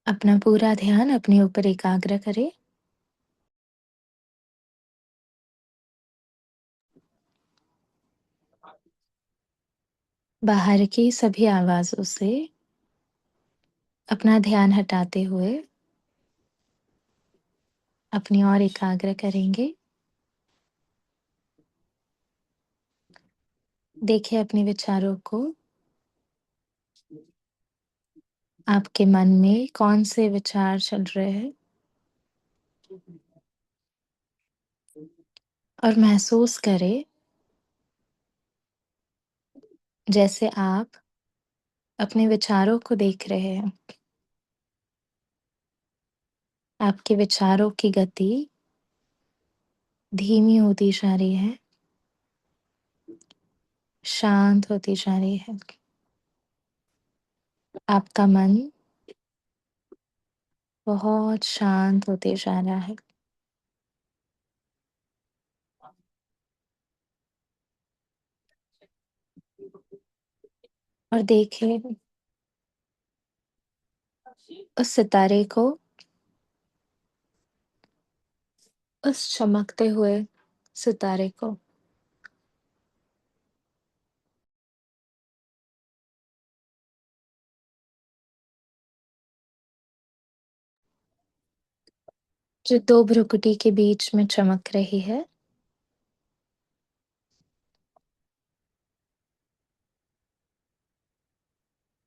अपना पूरा ध्यान अपने ऊपर एकाग्र करें। बाहर की सभी आवाज़ों से अपना ध्यान हटाते हुए अपनी ओर एकाग्र करेंगे। देखिए अपने विचारों को, आपके मन में कौन से विचार चल रहे हैं और महसूस करें जैसे आप अपने विचारों को देख रहे हैं। आपके विचारों की गति धीमी होती जा रही है, शांत होती जा रही है। आपका मन बहुत शांत होते जा रहा है। और देखिए उस सितारे को, उस चमकते हुए सितारे को, जो दो भ्रुकुटी के बीच में चमक रही है।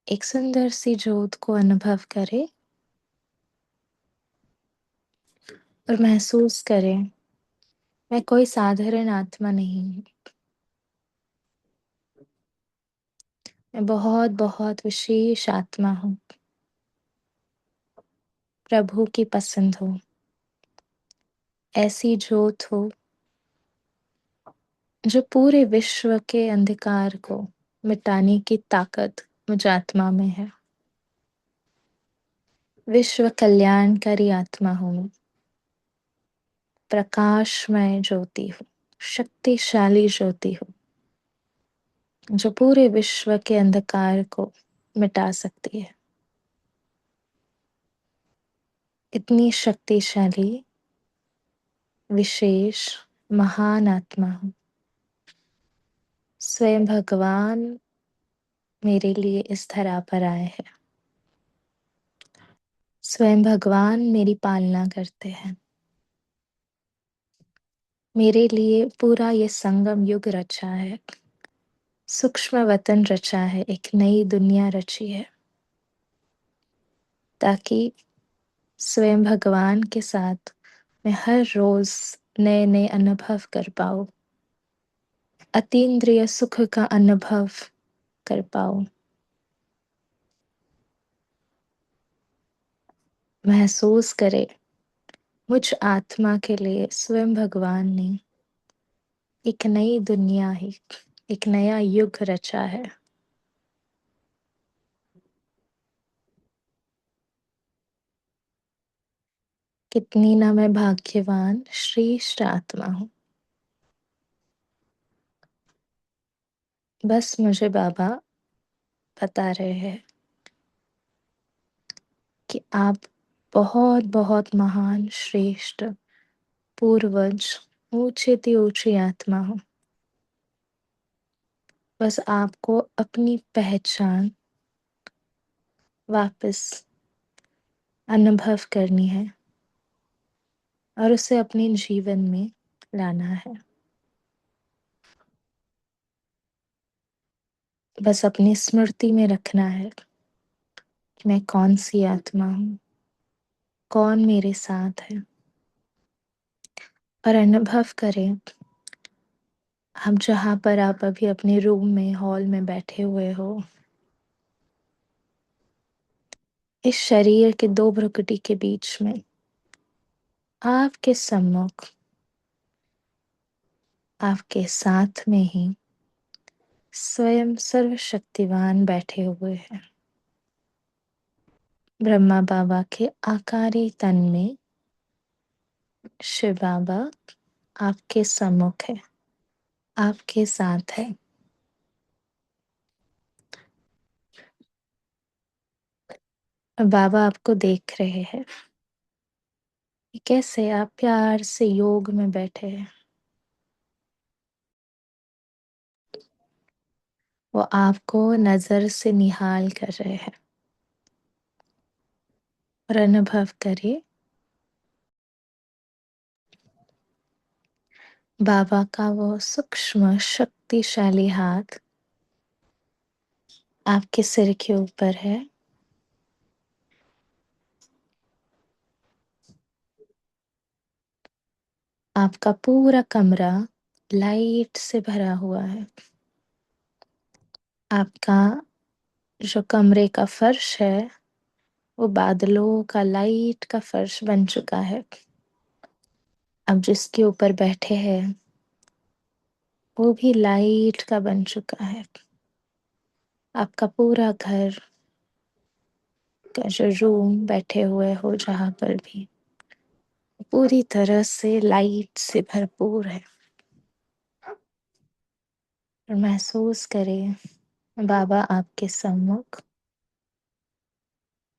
एक सुंदर सी ज्योत को अनुभव करें और महसूस करें, मैं कोई साधारण आत्मा नहीं हूँ। मैं बहुत बहुत विशेष आत्मा हूँ। प्रभु की पसंद हो, ऐसी ज्योत हो जो पूरे विश्व के अंधकार को मिटाने की ताकत मुझ आत्मा में है। विश्व कल्याणकारी आत्मा हूँ मैं। प्रकाशमय ज्योति हूँ, शक्तिशाली ज्योति हूँ, जो पूरे विश्व के अंधकार को मिटा सकती है। इतनी शक्तिशाली, विशेष, महान आत्मा हूँ। स्वयं भगवान मेरे लिए इस धरा पर आए हैं। स्वयं भगवान मेरी पालना करते हैं। मेरे लिए पूरा ये संगम युग रचा है। सूक्ष्म वतन रचा है, एक नई दुनिया रची है, ताकि स्वयं भगवान के साथ मैं हर रोज नए नए अनुभव कर पाऊँ, अतीन्द्रिय सुख का अनुभव कर पाऊँ। महसूस करे मुझ आत्मा के लिए स्वयं भगवान ने एक नई दुनिया ही, एक नया युग रचा है। कितनी ना मैं भाग्यवान श्रेष्ठ आत्मा हूँ। बस मुझे बाबा बता रहे हैं कि आप बहुत बहुत महान, श्रेष्ठ, पूर्वज, ऊंचे ती ऊंची आत्मा हो। बस आपको अपनी पहचान वापस अनुभव करनी है और उसे अपने जीवन में लाना है। बस अपनी स्मृति में रखना है कि मैं कौन सी आत्मा हूँ, कौन मेरे साथ है। और अनुभव करें, हम जहाँ पर आप अभी अपने रूम में, हॉल में बैठे हुए हो, इस शरीर के दो भ्रुकुटी के बीच में आपके सम्मुख, आपके साथ में ही स्वयं सर्वशक्तिवान बैठे हुए हैं। ब्रह्मा बाबा के आकारी तन में शिव बाबा आपके सम्मुख है, आपके साथ है। और बाबा आपको देख रहे हैं कि कैसे आप प्यार से योग में बैठे हैं। वो आपको नजर से निहाल कर रहे हैं और अनुभव करिए बाबा का वो सूक्ष्म शक्तिशाली हाथ आपके सिर के ऊपर है। आपका पूरा कमरा लाइट से भरा हुआ है। आपका जो कमरे का फर्श है वो बादलों का लाइट का फर्श बन चुका है। अब जिसके ऊपर बैठे हैं वो भी लाइट का बन चुका है। आपका पूरा घर का जो रूम बैठे हुए हो जहां पर भी पूरी तरह से लाइट से भरपूर है। और महसूस करें बाबा आपके सम्मुख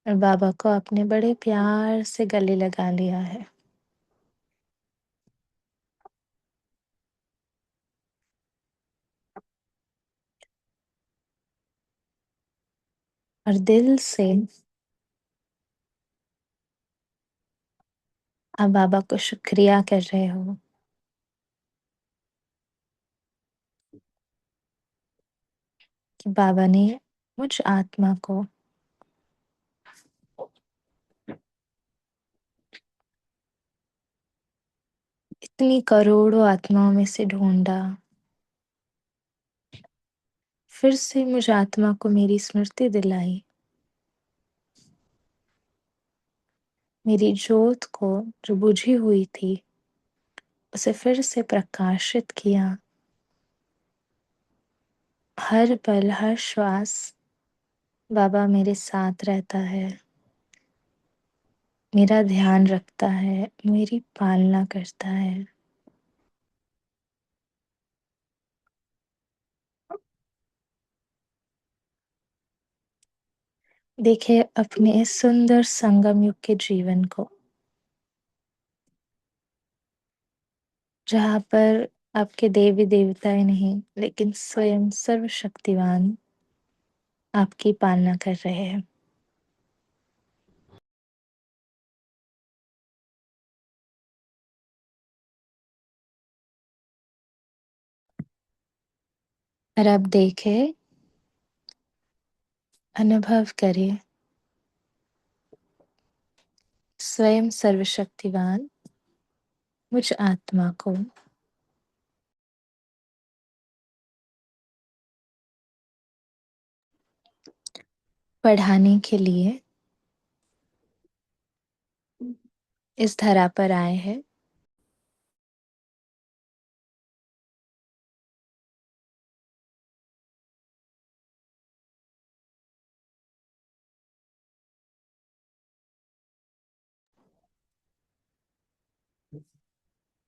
और बाबा को आपने बड़े प्यार से गले लगा लिया है। और दिल से आप बाबा को शुक्रिया कर रहे हो कि बाबा ने मुझ आत्मा को इतनी करोड़ों आत्माओं में से ढूंढा, फिर से मुझ आत्मा को मेरी स्मृति दिलाई, मेरी जोत को जो बुझी हुई थी उसे फिर से प्रकाशित किया। हर पल हर श्वास बाबा मेरे साथ रहता है, मेरा ध्यान रखता है, मेरी पालना करता है। देखिए अपने इस सुंदर संगम युग के जीवन को, जहाँ पर आपके देवी देवताएं नहीं लेकिन स्वयं सर्वशक्तिवान आपकी पालना कर रहे हैं। और अब देखें, अनुभव करें स्वयं सर्वशक्तिवान मुझ आत्मा को पढ़ाने के लिए इस धरा पर आए हैं।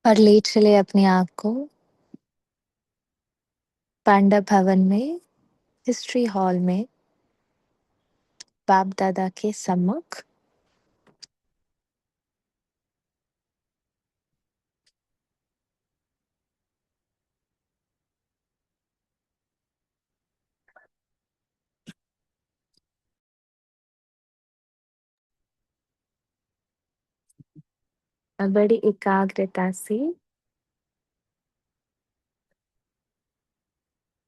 और ले चले अपने आप को पांडव भवन में, हिस्ट्री हॉल में, बाप दादा के सम्मुख। और बड़ी एकाग्रता से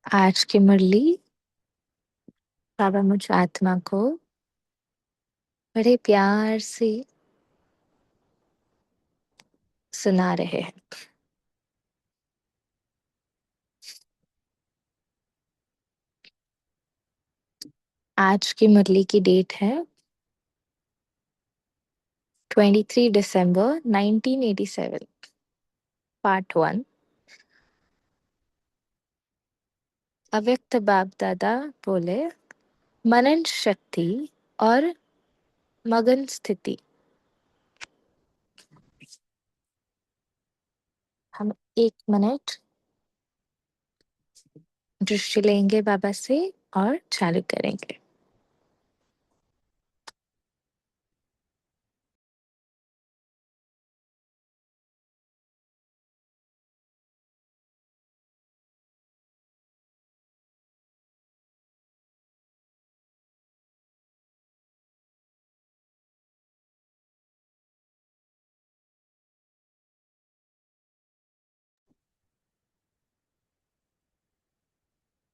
आज की मुरली बाबा मुझ आत्मा को बड़े प्यार से सुना रहे हैं। आज की मुरली की डेट है 23 दिसंबर 1987, पार्ट 1। अव्यक्त बाप दादा बोले, मनन शक्ति और मगन स्थिति। हम 1 मिनट दृष्टि लेंगे बाबा से और चालू करेंगे।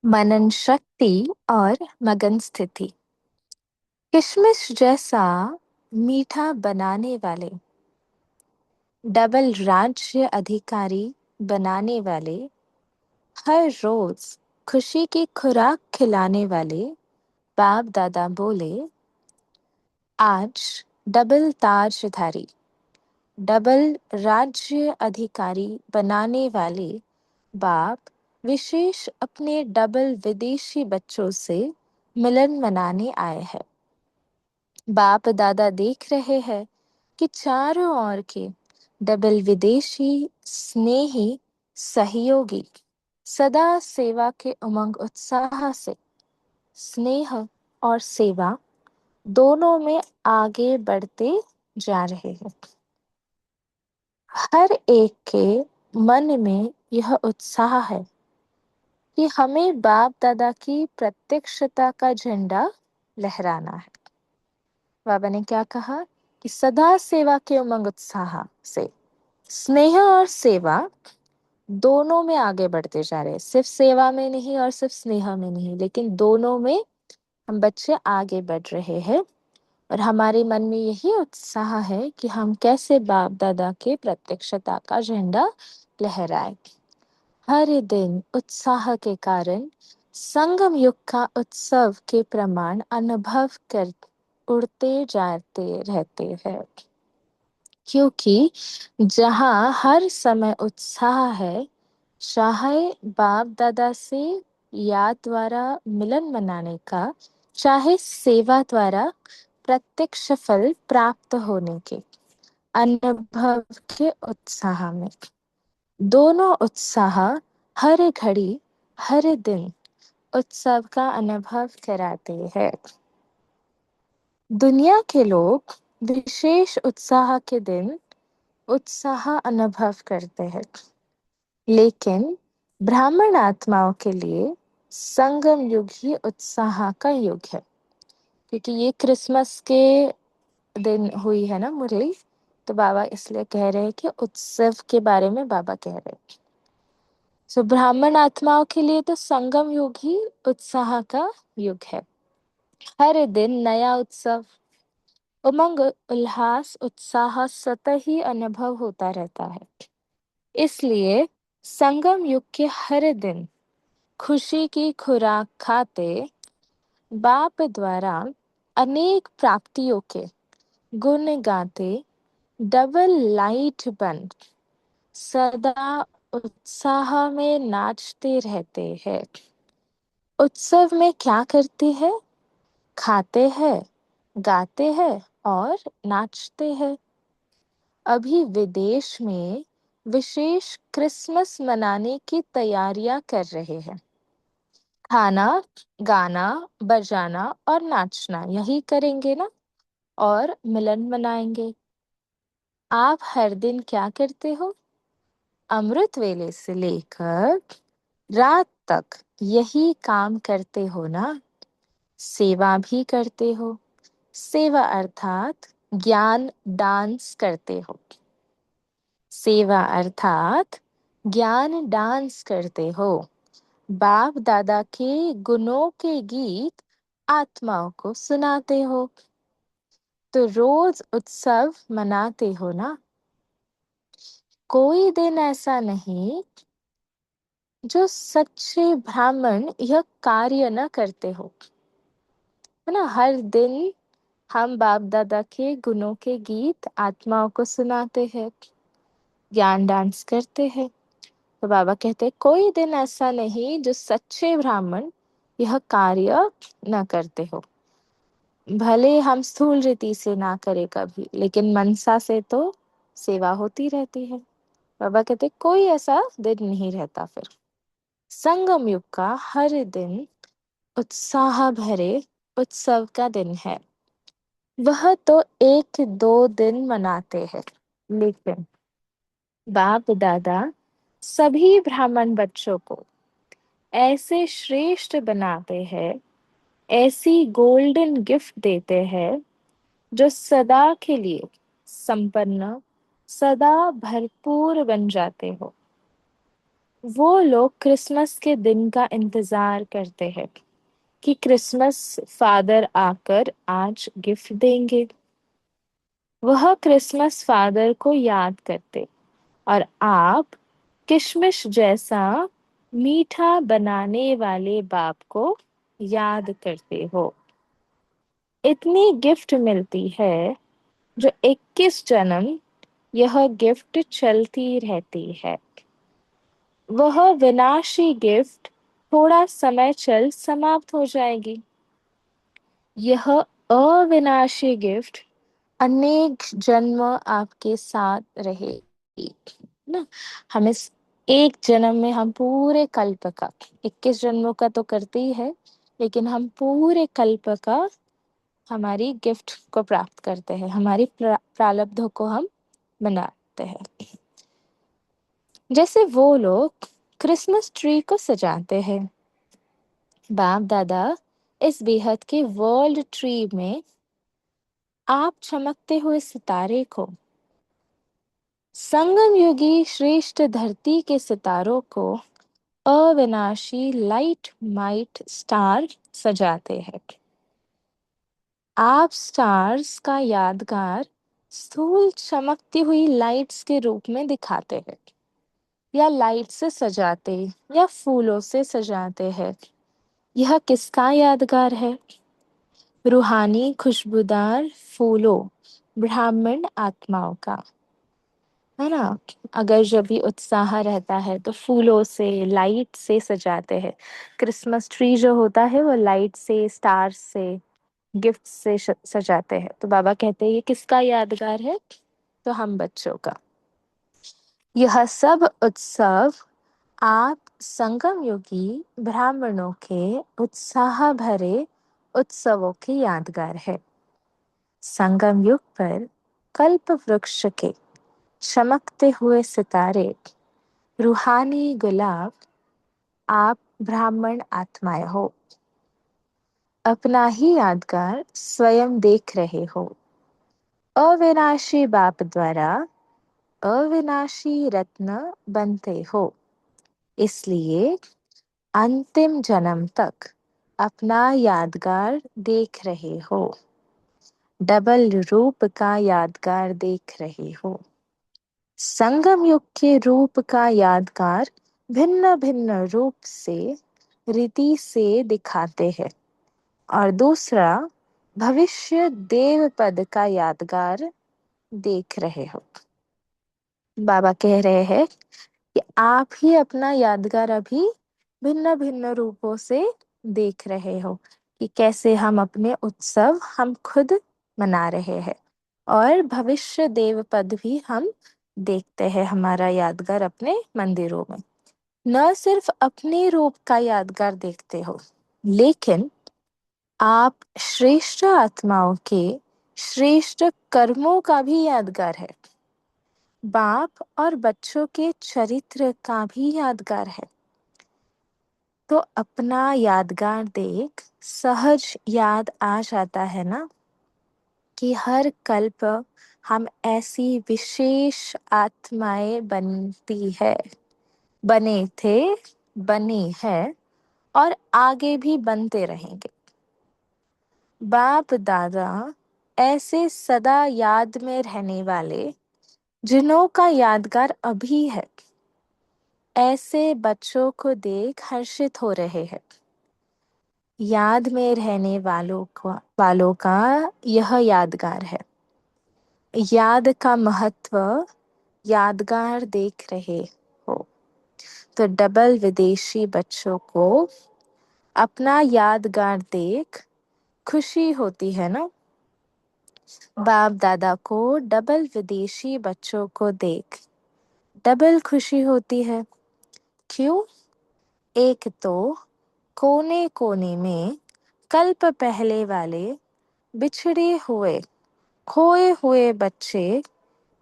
मनन शक्ति और मगन स्थिति। किशमिश जैसा मीठा बनाने वाले, डबल राज्य अधिकारी बनाने वाले, हर रोज खुशी की खुराक खिलाने वाले बाप दादा बोले, आज डबल ताजधारी, डबल राज्य अधिकारी बनाने वाले बाप विशेष अपने डबल विदेशी बच्चों से मिलन मनाने आए हैं। बाप दादा देख रहे हैं कि चारों ओर के डबल विदेशी स्नेही सहयोगी सदा सेवा के उमंग उत्साह से स्नेह और सेवा दोनों में आगे बढ़ते जा रहे हैं। हर एक के मन में यह उत्साह है कि हमें बाप दादा की प्रत्यक्षता का झंडा लहराना है। बाबा ने क्या कहा कि सदा सेवा के उमंग उत्साह से स्नेह और सेवा दोनों में आगे बढ़ते जा रहे हैं। सिर्फ सेवा में नहीं और सिर्फ स्नेह में नहीं, लेकिन दोनों में हम बच्चे आगे बढ़ रहे हैं। और हमारे मन में यही उत्साह है कि हम कैसे बाप दादा के प्रत्यक्षता का झंडा लहराए। हर दिन उत्साह के कारण संगम युग का उत्सव के प्रमाण अनुभव कर उड़ते जाते रहते हैं, क्योंकि जहाँ हर समय उत्साह है, चाहे बाप दादा से याद द्वारा मिलन मनाने का, चाहे सेवा द्वारा प्रत्यक्ष फल प्राप्त होने के अनुभव के उत्साह में, दोनों उत्साह हर घड़ी हर दिन उत्सव का अनुभव कराते हैं। दुनिया के लोग विशेष उत्साह के दिन उत्साह अनुभव करते हैं, लेकिन ब्राह्मण आत्माओं के लिए संगम युग ही उत्साह का युग है। क्योंकि ये क्रिसमस के दिन हुई है ना मुरली, तो बाबा इसलिए कह रहे हैं कि उत्सव के बारे में बाबा कह रहे हैं। सो ब्राह्मण आत्माओं के लिए तो संगम युग ही उत्साह का युग है। हर दिन नया उत्सव, उमंग, उल्लास, उत्साह सतही ही अनुभव होता रहता है। इसलिए संगम युग के हर दिन खुशी की खुराक खाते बाप द्वारा अनेक प्राप्तियों के गुण गाते डबल लाइट बन सदा उत्साह में नाचते रहते हैं। उत्सव में क्या करते हैं? खाते हैं, गाते हैं और नाचते हैं। अभी विदेश में विशेष क्रिसमस मनाने की तैयारियां कर रहे हैं। खाना, गाना, बजाना और नाचना यही करेंगे ना, और मिलन मनाएंगे। आप हर दिन क्या करते हो? अमृत वेले से लेकर रात तक यही काम करते हो ना। सेवा भी करते हो। सेवा अर्थात ज्ञान डांस करते हो। सेवा अर्थात ज्ञान डांस करते हो। बाप दादा के गुणों के गीत आत्माओं को सुनाते हो। तो रोज उत्सव मनाते हो ना। कोई दिन ऐसा नहीं जो सच्चे ब्राह्मण यह कार्य न करते हो, है ना। हर दिन हम बाप दादा के गुणों के गीत आत्माओं को सुनाते हैं, ज्ञान डांस करते हैं। तो बाबा कहते हैं कोई दिन ऐसा नहीं जो सच्चे ब्राह्मण यह कार्य न करते हो। भले हम स्थूल रीति से ना करें कभी, लेकिन मनसा से तो सेवा होती रहती है। बाबा कहते कोई ऐसा दिन नहीं रहता फिर। संगम युग का हर दिन उत्साह भरे उत्सव का दिन है। वह तो एक दो दिन मनाते हैं, लेकिन बाप दादा सभी ब्राह्मण बच्चों को ऐसे श्रेष्ठ बनाते हैं, ऐसी गोल्डन गिफ्ट देते हैं जो सदा के लिए संपन्न, सदा भरपूर बन जाते हो। वो लोग क्रिसमस के दिन का इंतजार करते हैं कि क्रिसमस फादर आकर आज गिफ्ट देंगे। वह क्रिसमस फादर को याद करते और आप किशमिश जैसा मीठा बनाने वाले बाप को याद करते हो। इतनी गिफ्ट मिलती है जो 21 जन्म यह गिफ्ट चलती रहती है। वह विनाशी गिफ्ट थोड़ा समय चल समाप्त हो जाएगी। यह अविनाशी गिफ्ट अनेक जन्म आपके साथ रहेगी ना। हम इस एक जन्म में हम पूरे कल्प का 21 जन्मों का तो करते ही है, लेकिन हम पूरे कल्प का हमारी गिफ्ट को प्राप्त करते हैं, हमारी प्रारब्धों को हम मनाते हैं। जैसे वो लोग क्रिसमस ट्री को सजाते हैं, बाप दादा इस बेहद के वर्ल्ड ट्री में आप चमकते हुए सितारे को, संगम युगी श्रेष्ठ धरती के सितारों को अविनाशी लाइट माइट स्टार सजाते हैं। आप स्टार्स का यादगार स्थूल चमकती हुई लाइट्स के रूप में दिखाते हैं, या लाइट से सजाते या फूलों से सजाते हैं। यह किसका यादगार है? रूहानी खुशबूदार फूलों, ब्राह्मण आत्माओं का, है ना। अगर जब भी उत्साह रहता है तो फूलों से लाइट से सजाते हैं। क्रिसमस ट्री जो होता है वो लाइट से स्टार से गिफ्ट से सजाते हैं। तो बाबा कहते हैं ये किसका यादगार है? तो हम बच्चों का। यह सब उत्सव आप संगम योगी ब्राह्मणों के उत्साह भरे उत्सवों की यादगार है। संगम युग पर कल्प वृक्ष के चमकते हुए सितारे, रूहानी गुलाब, आप ब्राह्मण आत्माएं हो। अपना ही यादगार स्वयं देख रहे हो। अविनाशी बाप द्वारा अविनाशी रत्न बनते हो। इसलिए अंतिम जन्म तक अपना यादगार देख रहे हो। डबल रूप का यादगार देख रहे हो। संगम युग के रूप का यादगार भिन्न भिन्न रूप से रीति से दिखाते हैं, और दूसरा भविष्य देव पद का यादगार देख रहे हो। बाबा कह रहे हैं कि आप ही अपना यादगार अभी भिन्न भिन्न रूपों से देख रहे हो, कि कैसे हम अपने उत्सव हम खुद मना रहे हैं, और भविष्य देव पद भी हम देखते हैं हमारा यादगार अपने मंदिरों में। न सिर्फ अपने रूप का यादगार देखते हो, लेकिन आप श्रेष्ठ आत्माओं के श्रेष्ठ कर्मों का भी यादगार है। बाप और बच्चों के चरित्र का भी यादगार है। तो अपना यादगार देख सहज याद आ जाता है ना, कि हर कल्प हम ऐसी विशेष आत्माएं बनती है, बने थे, बने हैं, और आगे भी बनते रहेंगे। बाप दादा ऐसे सदा याद में रहने वाले जिन्हों का यादगार अभी है, ऐसे बच्चों को देख हर्षित हो रहे हैं। याद में रहने वालों का यह यादगार है। याद का महत्व यादगार देख रहे हो। तो डबल विदेशी बच्चों को अपना यादगार देख खुशी होती है ना। बाप दादा को डबल विदेशी बच्चों को देख डबल खुशी होती है। क्यों? एक तो कोने कोने में कल्प पहले वाले बिछड़े हुए खोए हुए बच्चे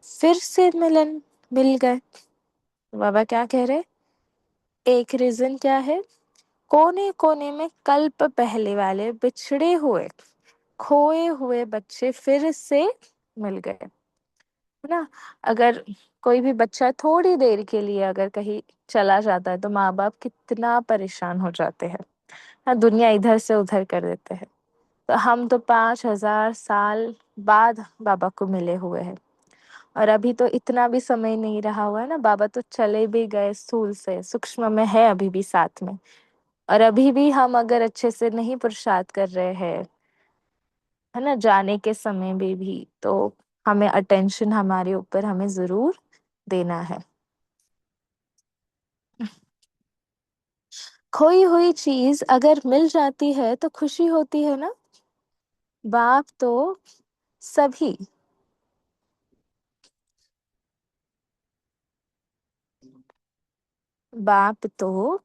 फिर से मिल गए। बाबा क्या कह रहे? एक रीजन क्या है? कोने कोने में कल्प पहले वाले बिछड़े हुए खोए हुए बच्चे फिर से मिल गए, है ना। अगर कोई भी बच्चा थोड़ी देर के लिए अगर कहीं चला जाता है तो माँ बाप कितना परेशान हो जाते हैं। हाँ, दुनिया इधर से उधर कर देते हैं। तो हम तो 5,000 साल बाद बाबा को मिले हुए हैं। और अभी तो इतना भी समय नहीं रहा हुआ है ना, बाबा तो चले भी गए स्थूल से, सूक्ष्म में है अभी भी साथ में। और अभी भी हम अगर अच्छे से नहीं पुरुषार्थ कर रहे हैं, है ना, जाने के समय में भी, तो हमें अटेंशन हमारे ऊपर हमें जरूर देना है। खोई हुई चीज अगर मिल जाती है तो खुशी होती है ना। बाप तो सभी बाप तो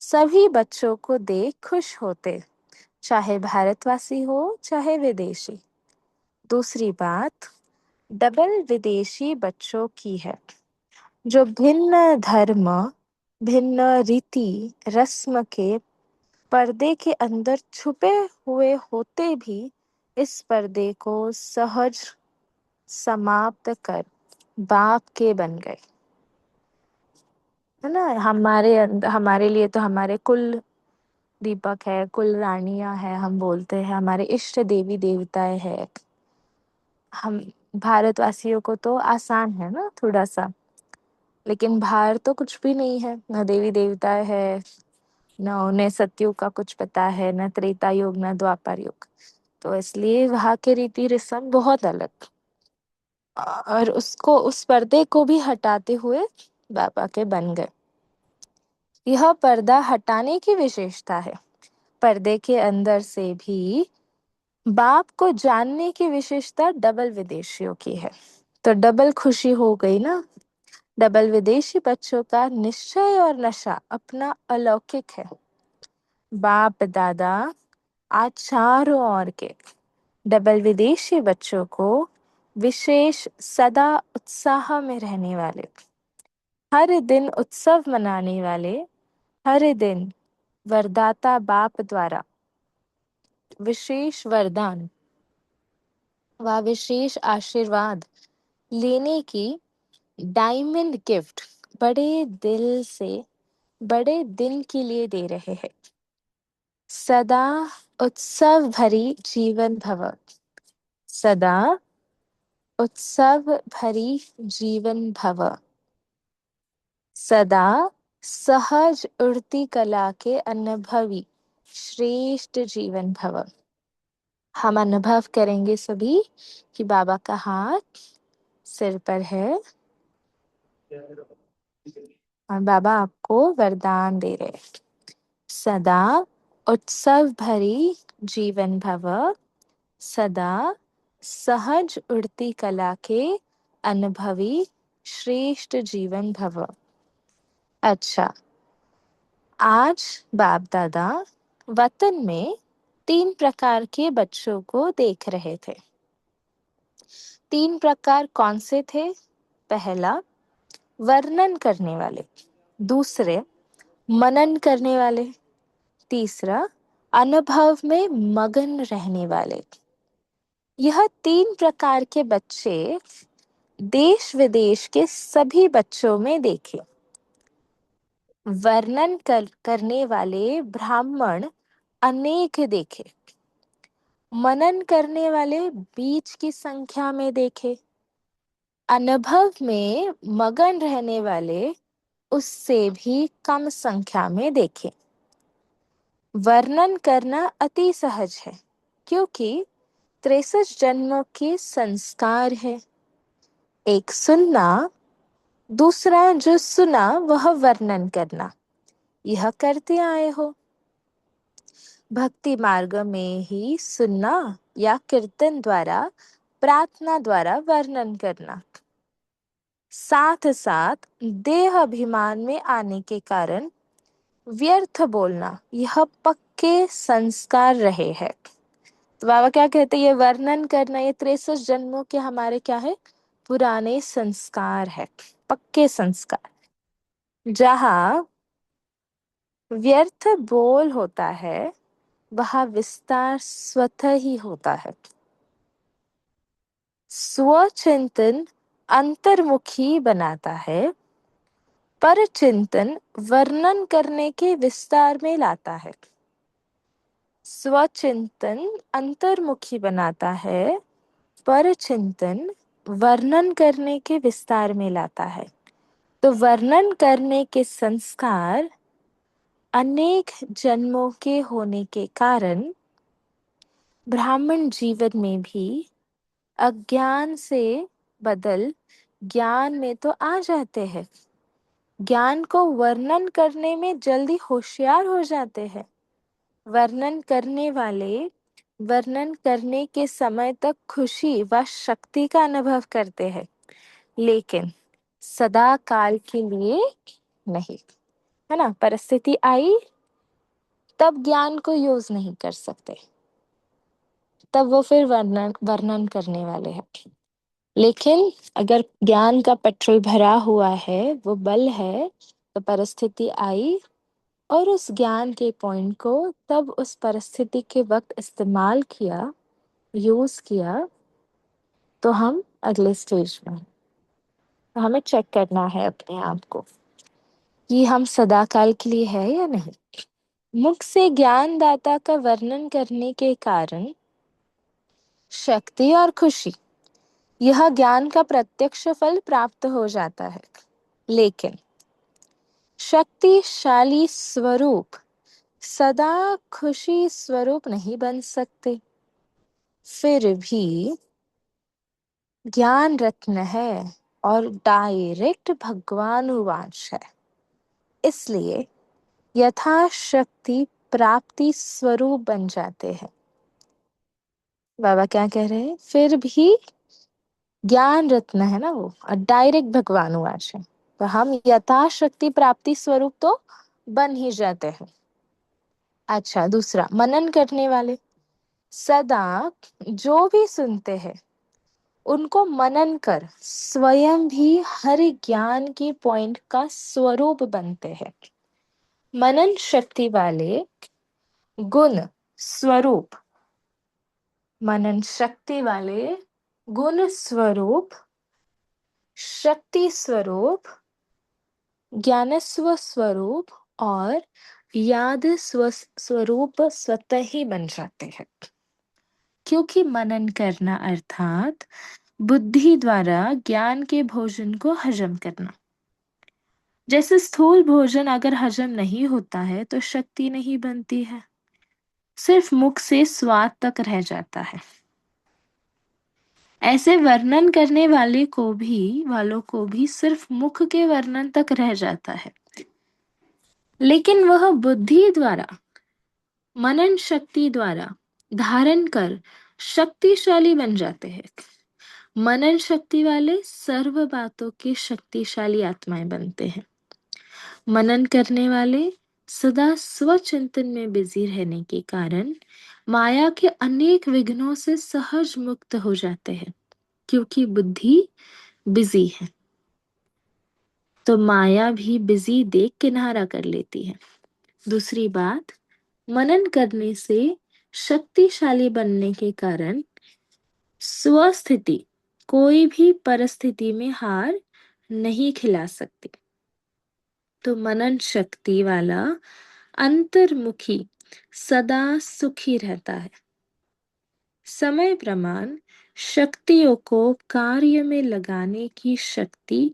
सभी बच्चों को देख खुश होते, चाहे भारतवासी हो चाहे विदेशी। दूसरी बात डबल विदेशी बच्चों की है, जो भिन्न धर्म, भिन्न रीति रस्म के पर्दे के अंदर छुपे हुए होते भी इस पर्दे को सहज समाप्त कर बाप के बन गए। है ना, हमारे लिए तो हमारे कुल दीपक है, कुल रानियां है, हम बोलते हैं हमारे इष्ट देवी देवताएं हैं। हम भारतवासियों को तो आसान है ना थोड़ा सा, लेकिन बाहर तो कुछ भी नहीं है, न देवी देवताएं है, न उन्हें सतयुग का कुछ पता है, न त्रेता युग न द्वापर युग। तो इसलिए वहाँ के रीति रस्म बहुत अलग। और उसको, उस पर्दे को भी हटाते हुए बाबा के बन गए। यह पर्दा हटाने की विशेषता है। पर्दे के अंदर से भी बाप को जानने की विशेषता डबल विदेशियों की है। तो डबल खुशी हो गई ना। डबल विदेशी बच्चों का निश्चय और नशा अपना अलौकिक है। बाप दादा आज चारों ओर के डबल विदेशी बच्चों को विशेष सदा उत्साह में रहने वाले, हर दिन उत्सव मनाने वाले, हर दिन वरदाता बाप द्वारा विशेष वरदान व विशेष आशीर्वाद लेने की डायमंड गिफ्ट बड़े दिल से बड़े दिन के लिए दे रहे हैं। सदा उत्सव भरी जीवन भव, सदा उत्सव भरी जीवन भव, सदा सहज उड़ती कला के अनुभवी श्रेष्ठ जीवन भव। हम अनुभव करेंगे सभी कि बाबा का हाथ सिर पर है और बाबा आपको वरदान दे रहे हैं। सदा उत्सव भरी जीवन भव, सदा सहज उड़ती कला के अनुभवी श्रेष्ठ जीवन भव। अच्छा, आज बाप दादा वतन में 3 प्रकार के बच्चों को देख रहे थे। 3 प्रकार कौन से थे? पहला, वर्णन करने वाले। दूसरे, मनन करने वाले। तीसरा, अनुभव में मगन रहने वाले। यह 3 प्रकार के बच्चे देश विदेश के सभी बच्चों में देखे। करने वाले ब्राह्मण अनेक देखे, मनन करने वाले बीच की संख्या में देखे, अनुभव में मगन रहने वाले उससे भी कम संख्या में देखे। वर्णन करना अति सहज है, क्योंकि 63 जन्मों के संस्कार है। एक सुनना, दूसरा जो सुना वह वर्णन करना, यह करते आए हो। भक्ति मार्ग में ही सुनना या कीर्तन द्वारा, प्रार्थना द्वारा वर्णन करना। साथ साथ देह अभिमान में आने के कारण व्यर्थ बोलना, यह पक्के संस्कार रहे हैं। तो बाबा क्या कहते हैं, ये वर्णन करना, ये 63 जन्मों के हमारे क्या है, पुराने संस्कार है, पक्के संस्कार। जहाँ व्यर्थ बोल होता है वहाँ विस्तार स्वतः ही होता है। स्वचिंतन अंतर्मुखी बनाता है, पर चिंतन वर्णन करने के विस्तार में लाता है। स्वचिंतन अंतर्मुखी बनाता है, पर चिंतन वर्णन करने के विस्तार में लाता है। तो वर्णन करने के संस्कार अनेक जन्मों के होने के कारण ब्राह्मण जीवन में भी अज्ञान से बदल ज्ञान में तो आ जाते हैं। ज्ञान को वर्णन करने में जल्दी होशियार हो जाते हैं। वर्णन करने वाले वर्णन करने के समय तक खुशी व शक्ति का अनुभव करते हैं, लेकिन सदा काल के लिए नहीं। है ना? परिस्थिति आई तब ज्ञान को यूज नहीं कर सकते, तब वो फिर वर्णन वर्णन करने वाले हैं। लेकिन अगर ज्ञान का पेट्रोल भरा हुआ है, वो बल है, तो परिस्थिति आई और उस ज्ञान के पॉइंट को तब उस परिस्थिति के वक्त इस्तेमाल किया, यूज किया, तो हम अगले स्टेज में हैं। तो हमें चेक करना है अपने आप को कि हम सदाकाल के लिए है या नहीं। मुख से ज्ञानदाता का वर्णन करने के कारण शक्ति और खुशी, यह ज्ञान का प्रत्यक्ष फल प्राप्त हो जाता है। लेकिन शक्तिशाली स्वरूप सदा खुशी स्वरूप नहीं बन सकते। फिर भी ज्ञान रत्न है और डायरेक्ट भगवानुवांश है, इसलिए यथाशक्ति प्राप्ति स्वरूप बन जाते हैं। बाबा क्या कह रहे हैं? फिर भी ज्ञान रत्न है ना वो, और डायरेक्ट भगवानुवांश है, तो हम यथाशक्ति प्राप्ति स्वरूप तो बन ही जाते हैं। अच्छा, दूसरा, मनन करने वाले सदा जो भी सुनते हैं उनको मनन कर स्वयं भी हर ज्ञान के पॉइंट का स्वरूप बनते हैं। मनन शक्ति वाले गुण स्वरूप, मनन शक्ति वाले गुण स्वरूप, शक्ति स्वरूप, ज्ञानस्व स्वरूप और याद स्वरूप स्वतः ही बन जाते हैं। क्योंकि मनन करना अर्थात बुद्धि द्वारा ज्ञान के भोजन को हजम करना। जैसे स्थूल भोजन अगर हजम नहीं होता है तो शक्ति नहीं बनती है, सिर्फ मुख से स्वाद तक रह जाता है। ऐसे वर्णन करने वालों को भी सिर्फ मुख के वर्णन तक रह जाता है, लेकिन वह बुद्धि द्वारा, मनन शक्ति द्वारा धारण कर शक्तिशाली बन जाते हैं। मनन शक्ति वाले सर्व बातों के शक्तिशाली आत्माएं बनते हैं। मनन करने वाले सदा स्वचिंतन में बिजी रहने के कारण माया के अनेक विघ्नों से सहज मुक्त हो जाते हैं, क्योंकि बुद्धि बिजी है तो माया भी बिजी देख किनारा कर लेती है। दूसरी बात, मनन करने से शक्तिशाली बनने के कारण स्वस्थिति कोई भी परिस्थिति में हार नहीं खिला सकती। तो मनन शक्ति वाला अंतर्मुखी सदा सुखी रहता है। समय प्रमाण शक्तियों को कार्य में लगाने की शक्ति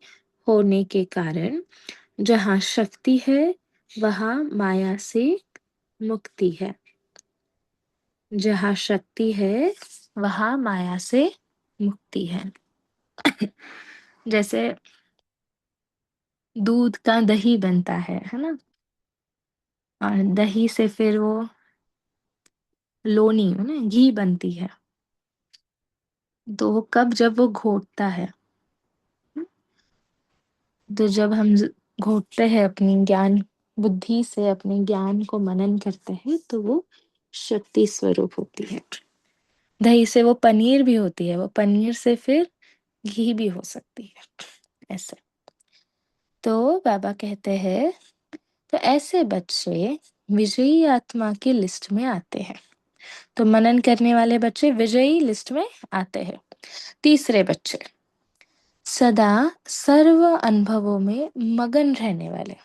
होने के कारण जहाँ शक्ति है वहाँ माया से मुक्ति है। जहाँ शक्ति है वहाँ माया से मुक्ति है। जैसे दूध का दही बनता है ना? और दही से फिर वो लोनी ना घी बनती है। तो वो कब, जब वो घोटता है, तो जब हम घोटते हैं अपनी ज्ञान बुद्धि से, अपने ज्ञान को मनन करते हैं, तो वो शक्ति स्वरूप होती है। दही से वो पनीर भी होती है, वो पनीर से फिर घी भी हो सकती है, ऐसे। तो बाबा कहते हैं, तो ऐसे बच्चे विजयी आत्मा की लिस्ट में आते हैं। तो मनन करने वाले बच्चे विजयी लिस्ट में आते हैं। तीसरे बच्चे सदा सर्व अनुभवों में मगन रहने वाले।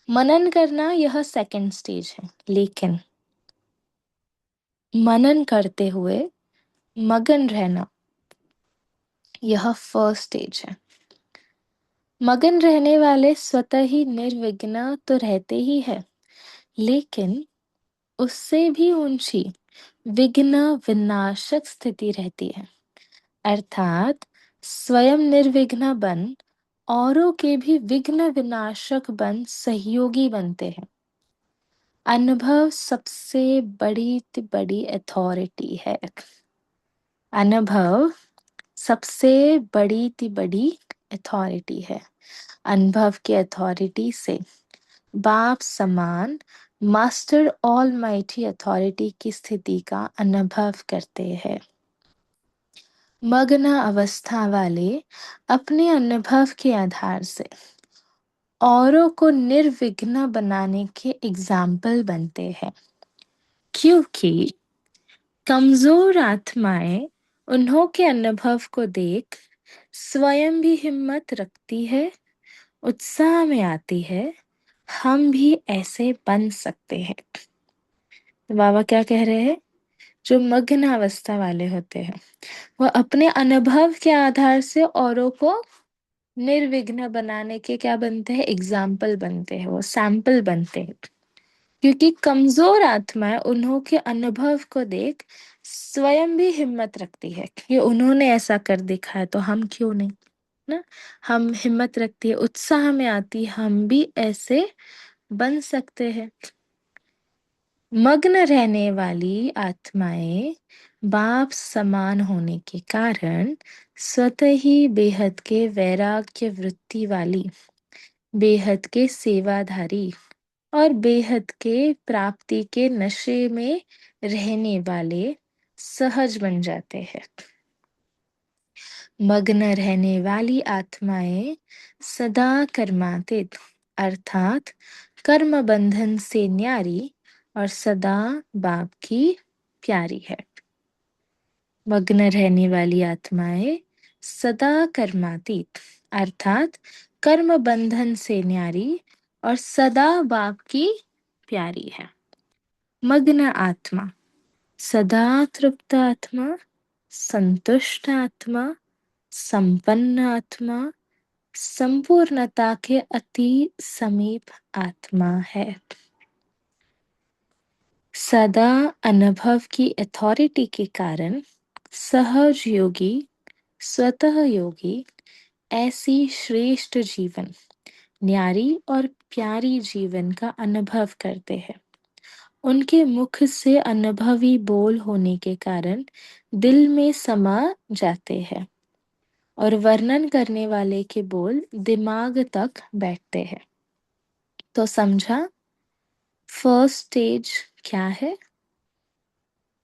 मनन करना यह सेकंड स्टेज है, लेकिन मनन करते हुए मगन रहना यह फर्स्ट स्टेज है। मगन रहने वाले स्वतः ही निर्विघ्न तो रहते ही है, लेकिन उससे भी ऊंची विघ्न विनाशक स्थिति रहती है, अर्थात स्वयं निर्विघ्न बन औरों के भी विघ्न विनाशक बन सहयोगी बनते हैं। अनुभव सबसे बड़ी अथॉरिटी है। अनुभव सबसे बड़ी अथॉरिटी है। अनुभव के अथॉरिटी से बाप समान मास्टर ऑल माइटी अथॉरिटी की स्थिति का अनुभव करते हैं। मग्न अवस्था वाले अपने अनुभव के आधार से औरों को निर्विघ्न बनाने के एग्जाम्पल बनते हैं, क्योंकि कमजोर आत्माएं उन्हों के अनुभव को देख स्वयं भी हिम्मत रखती है, उत्साह में आती है, हम भी ऐसे बन सकते हैं। तो बाबा क्या कह रहे हैं? जो मग्न अवस्था वाले होते हैं वो अपने अनुभव के आधार से औरों को निर्विघ्न बनाने के क्या बनते हैं? एग्जाम्पल बनते हैं, वो सैंपल बनते हैं, क्योंकि कमजोर आत्माएं उन्हों के अनुभव को देख स्वयं भी हिम्मत रखती है कि उन्होंने ऐसा कर दिखा है तो हम क्यों नहीं, ना? हम हिम्मत रखती है, उत्साह में आती, हम भी ऐसे बन सकते हैं। मग्न रहने वाली आत्माएं बाप समान होने के कारण स्वतः ही बेहद के वैराग्य वृत्ति वाली, बेहद के सेवाधारी और बेहद के प्राप्ति के नशे में रहने वाले सहज बन जाते हैं। मग्न रहने वाली आत्माएं सदा कर्मातीत अर्थात कर्म बंधन से न्यारी और सदा बाप की प्यारी है। मग्न रहने वाली आत्माएं सदा कर्मातीत अर्थात कर्म बंधन से न्यारी और सदा बाप की प्यारी है। मग्न आत्मा सदा तृप्त आत्मा, संतुष्ट आत्मा, संपन्न आत्मा, संपूर्णता के अति समीप आत्मा है। सदा अनुभव की अथॉरिटी के कारण सहज योगी, स्वतः योगी ऐसी श्रेष्ठ जीवन, न्यारी और प्यारी जीवन का अनुभव करते हैं। उनके मुख से अनुभवी बोल होने के कारण दिल में समा जाते हैं और वर्णन करने वाले के बोल दिमाग तक बैठते हैं। तो समझा फर्स्ट स्टेज क्या है?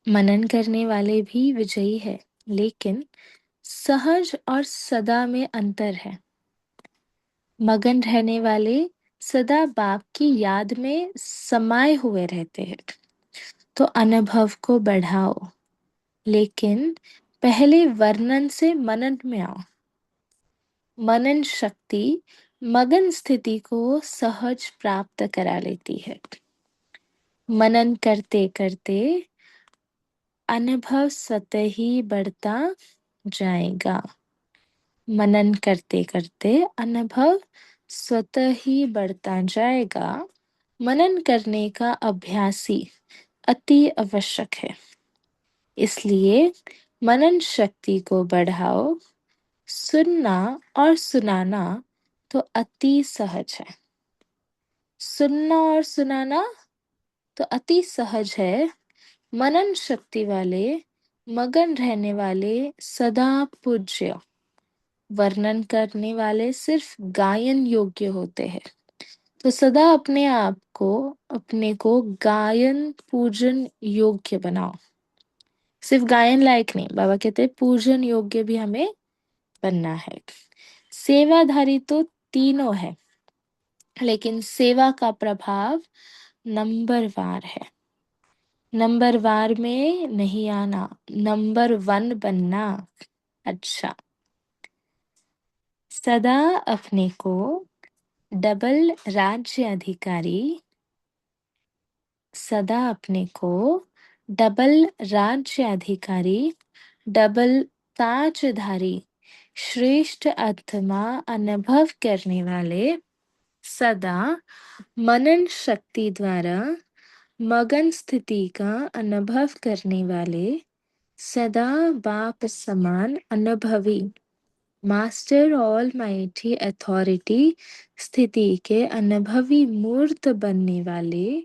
मनन करने वाले भी विजयी है, लेकिन सहज और सदा में अंतर है। मगन रहने वाले सदा बाप की याद में समाये हुए रहते हैं, तो अनुभव को बढ़ाओ, लेकिन पहले वर्णन से मनन में आओ। मनन शक्ति मगन स्थिति को सहज प्राप्त करा लेती है। मनन करते करते अनुभव स्वतः ही बढ़ता जाएगा। मनन करते करते अनुभव स्वतः ही बढ़ता जाएगा। मनन करने का अभ्यासी अति आवश्यक है, इसलिए मनन शक्ति को बढ़ाओ। सुनना और सुनाना तो अति सहज है। सुनना और सुनाना तो अति सहज है। मनन शक्ति वाले मगन रहने वाले सदा पूज्य, वर्णन करने वाले सिर्फ गायन योग्य होते हैं। तो सदा अपने आप को, अपने को गायन पूजन योग्य बनाओ। सिर्फ गायन लायक नहीं, बाबा कहते हैं पूजन योग्य भी हमें बनना है। सेवाधारी तो तीनों है, लेकिन सेवा का प्रभाव नंबरवार है। नंबरवार में नहीं आना, नंबर 1 बनना। अच्छा, सदा अपने को डबल राज्य अधिकारी, सदा अपने को डबल राज्य अधिकारी, डबल ताजधारी, श्रेष्ठ आत्मा अनुभव करने वाले, सदा मनन शक्ति द्वारा मगन स्थिति का अनुभव करने वाले, सदा बाप समान अनुभवी, मास्टर ऑल माइटी अथॉरिटी स्थिति के अनुभवी मूर्त बनने वाले,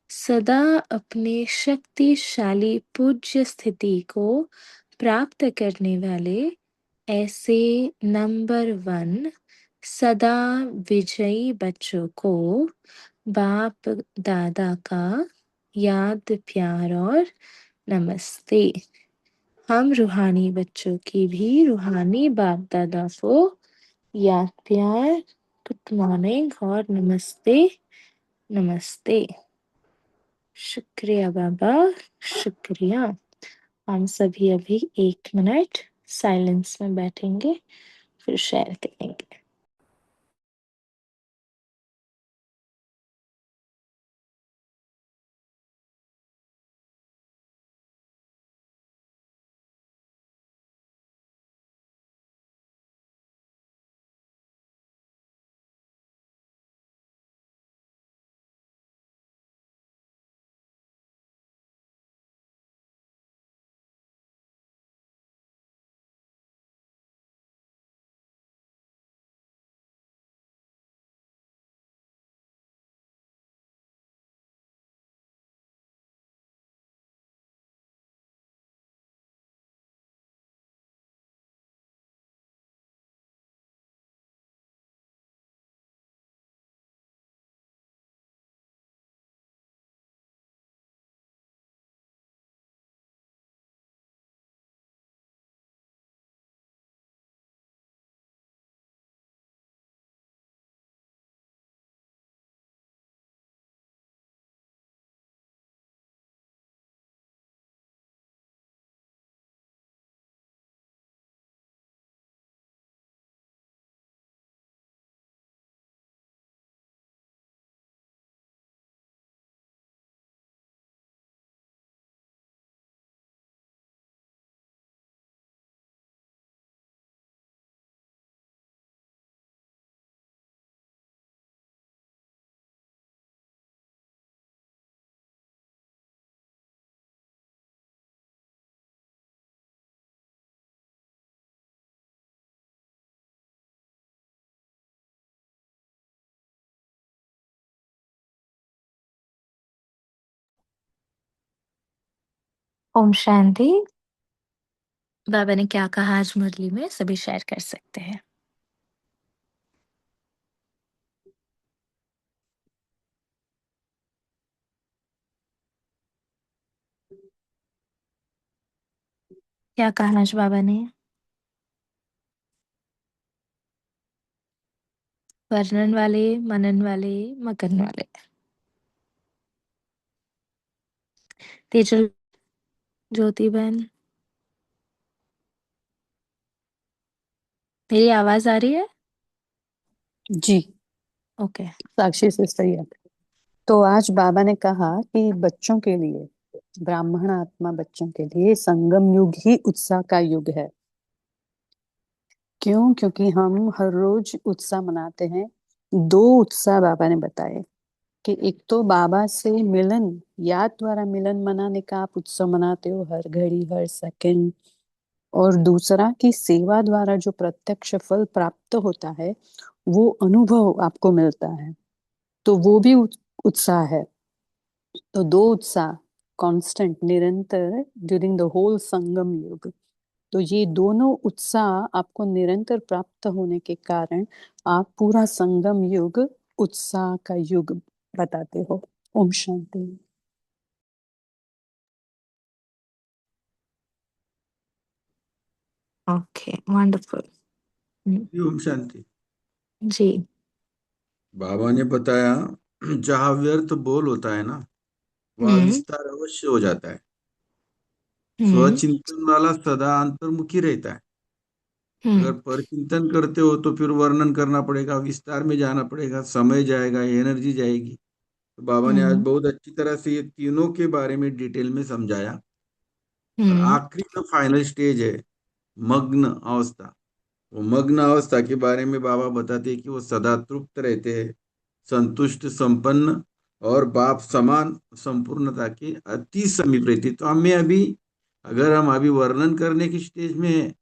सदा अपने शक्तिशाली पूज्य स्थिति को प्राप्त करने वाले, ऐसे नंबर 1 सदा विजयी बच्चों को बाप दादा का याद प्यार और नमस्ते। हम रूहानी बच्चों की भी रूहानी बाप दादा को याद प्यार, गुड मॉर्निंग और नमस्ते। नमस्ते। शुक्रिया बाबा, शुक्रिया। हम सभी अभी 1 मिनट साइलेंस में बैठेंगे, फिर शेयर करेंगे। ओम शांति। बाबा ने क्या कहा आज मुरली में, सभी शेयर कर सकते हैं। क्या कहा आज बाबा ने? वर्णन वाले, मनन वाले, मगन वाले। तेजल, ज्योति बहन, मेरी आवाज आ रही है? जी। ओके। साक्षी सिस्टर याद। तो आज बाबा ने कहा कि बच्चों के लिए, ब्राह्मण आत्मा बच्चों के लिए संगम युग ही उत्साह का युग है। क्यों? क्योंकि हम हर रोज उत्साह मनाते हैं। 2 उत्साह बाबा ने बताए कि एक तो बाबा से मिलन, याद द्वारा मिलन मनाने का आप उत्सव मनाते हो हर घड़ी हर सेकंड, और दूसरा कि सेवा द्वारा जो प्रत्यक्ष फल प्राप्त होता है वो अनुभव आपको मिलता है, तो वो भी उत्साह है। तो 2 उत्साह कांस्टेंट, निरंतर ड्यूरिंग द होल संगम युग। तो ये दोनों उत्साह आपको निरंतर प्राप्त होने के कारण आप पूरा संगम युग उत्साह का युग बताते हो। ओम शांति। Okay, wonderful. ओम शांति। जी। बाबा ने बताया, जहाँ व्यर्थ बोल होता है ना, वहाँ हम्म। विस्तार अवश्य हो जाता है। हम्म। स्वचिंतन वाला सदा अंतर्मुखी रहता है। अगर हम्म। पर चिंतन करते हो तो फिर वर्णन करना पड़ेगा, विस्तार में जाना पड़ेगा, समय जाएगा, एनर्जी जाएगी। तो बाबा ने आज हम्म। बहुत अच्छी तरह से ये तीनों के बारे में डिटेल में समझाया। और हम्म। आखिरी जो फाइनल स्टेज है, मग्न अवस्था, वो मग्न अवस्था के बारे में बाबा बताते हैं कि वो सदा तृप्त रहते हैं, संतुष्ट, संपन्न और बाप समान संपूर्णता के अति समीप रहते हैं। तो हमें अभी, अगर हम अभी वर्णन करने की स्टेज में है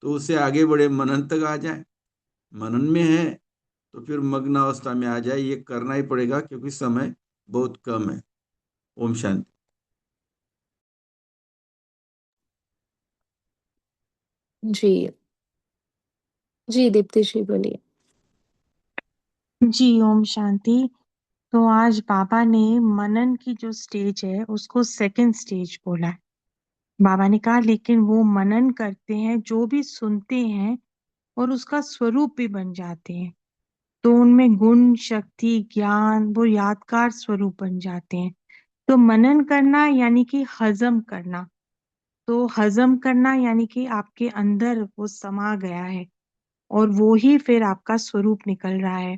तो उससे आगे बढ़े, मनन तक आ जाए। मनन में है तो फिर मग्न अवस्था में आ जाए, ये करना ही पड़ेगा क्योंकि समय बहुत कम है। ओम शांति। जी। जी दीप्ति जी बोलिए। जी ओम शांति। तो आज बाबा ने मनन की जो स्टेज है उसको सेकंड स्टेज बोला है। बाबा ने कहा लेकिन वो मनन करते हैं, जो भी सुनते हैं और उसका स्वरूप भी बन जाते हैं, तो उनमें गुण शक्ति ज्ञान वो यादगार स्वरूप बन जाते हैं। तो मनन करना यानी कि हजम करना, तो हजम करना यानी कि आपके अंदर वो समा गया है और वो ही फिर आपका स्वरूप निकल रहा है।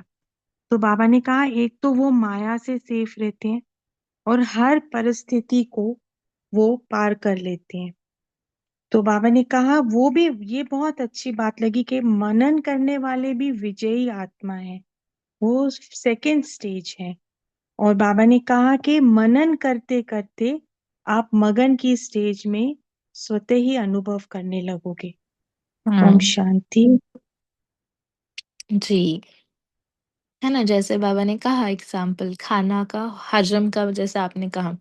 तो बाबा ने कहा एक तो वो माया से सेफ रहते हैं और हर परिस्थिति को वो पार कर लेते हैं। तो बाबा ने कहा वो भी, ये बहुत अच्छी बात लगी कि मनन करने वाले भी विजयी आत्मा है, वो सेकंड स्टेज है। और बाबा ने कहा कि मनन करते करते आप मगन की स्टेज में स्वतः ही अनुभव करने लगोगे। ओम हम्म। शांति। जी। है ना, जैसे बाबा ने कहा एग्जाम्पल खाना का, हजम का, जैसे आपने कहा,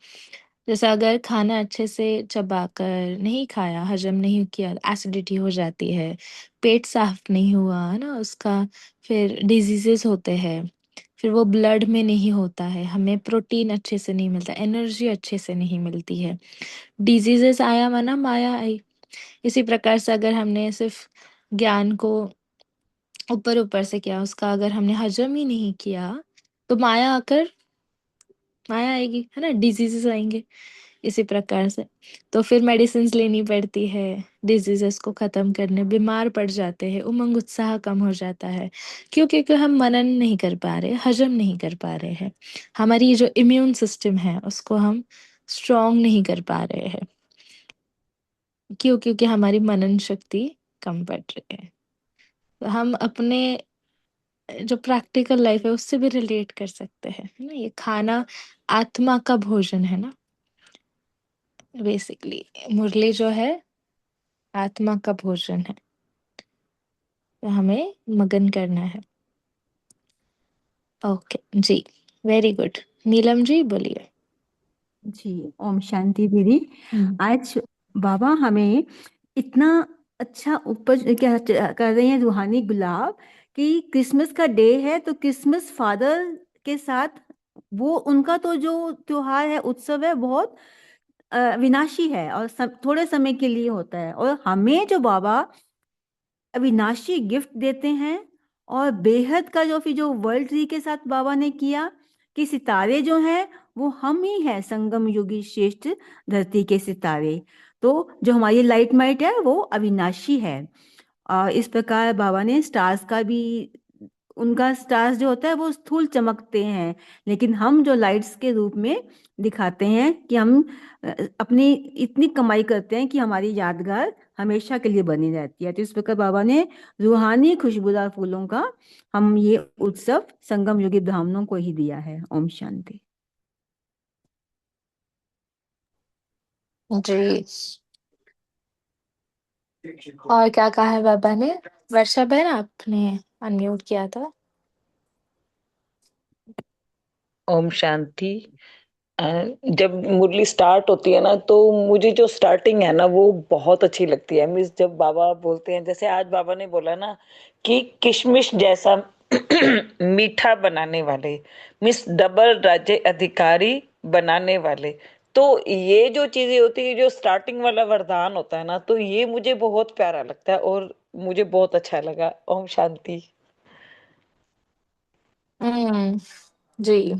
जैसे अगर खाना अच्छे से चबाकर नहीं खाया, हजम नहीं किया, एसिडिटी हो जाती है, पेट साफ नहीं हुआ, है ना उसका, फिर डिजीजेस होते हैं, फिर वो ब्लड में नहीं होता है, हमें प्रोटीन अच्छे से नहीं मिलता, एनर्जी अच्छे से नहीं मिलती है, डिजीजेस आया माना माया आई। इसी प्रकार से अगर हमने सिर्फ ज्ञान को ऊपर ऊपर से किया, उसका अगर हमने हजम ही नहीं किया, तो माया आकर, माया आएगी, है ना, डिजीजेस आएंगे। इसी प्रकार से तो फिर मेडिसिन्स लेनी पड़ती है डिजीजेस को खत्म करने, बीमार पड़ जाते हैं, उमंग उत्साह कम हो जाता है। क्यों? क्योंकि हम मनन नहीं कर पा रहे, हजम नहीं कर पा रहे हैं, हमारी ये जो इम्यून सिस्टम है उसको हम स्ट्रॉन्ग नहीं कर पा रहे हैं। क्यों? क्योंकि हमारी मनन शक्ति कम पड़ रही है। तो हम अपने जो प्रैक्टिकल लाइफ है उससे भी रिलेट कर सकते हैं, है ना, ये खाना आत्मा का भोजन है ना, बेसिकली मुरली जो है आत्मा का भोजन है, तो हमें मगन करना है। ओके जी, वेरी गुड। नीलम जी बोलिए। जी ओम शांति दीदी। हम्म। आज बाबा हमें इतना अच्छा उपज क्या कर रहे हैं, रूहानी गुलाब, कि क्रिसमस का डे है तो क्रिसमस फादर के साथ वो उनका तो जो त्योहार है, उत्सव है, बहुत विनाशी है और थोड़े समय के लिए होता है। और हमें जो बाबा अविनाशी गिफ्ट देते हैं, और बेहद का जो फिर जो वर्ल्ड ट्री के साथ बाबा ने किया, कि सितारे जो हैं वो हम ही हैं, संगम युगी श्रेष्ठ धरती के सितारे। तो जो हमारी लाइट माइट है वो अविनाशी है। इस प्रकार बाबा ने स्टार्स का भी, उनका स्टार्स जो होता है वो स्थूल चमकते हैं, लेकिन हम जो लाइट्स के रूप में दिखाते हैं, कि हम अपनी इतनी कमाई करते हैं कि हमारी यादगार हमेशा के लिए बनी रहती है। तो इस प्रकार बाबा ने रूहानी खुशबूदार फूलों का हम ये उत्सव संगम युगी ब्राह्मणों को ही दिया है। ओम शांति। जी। और क्या कहा है बाबा ने? वर्षा बहन आपने अनम्यूट किया था। ओम शांति। अ, जब मुरली स्टार्ट होती है ना, तो मुझे जो स्टार्टिंग है ना वो बहुत अच्छी लगती है। मीन्स जब बाबा बोलते हैं, जैसे आज बाबा ने बोला ना कि किशमिश जैसा मीठा बनाने वाले, मीन्स डबल राज्य अधिकारी बनाने वाले। तो ये जो चीजें होती है, जो स्टार्टिंग वाला वरदान होता है ना, तो ये मुझे बहुत प्यारा लगता है और मुझे बहुत अच्छा लगा। ओम शांति। हम्म। जी।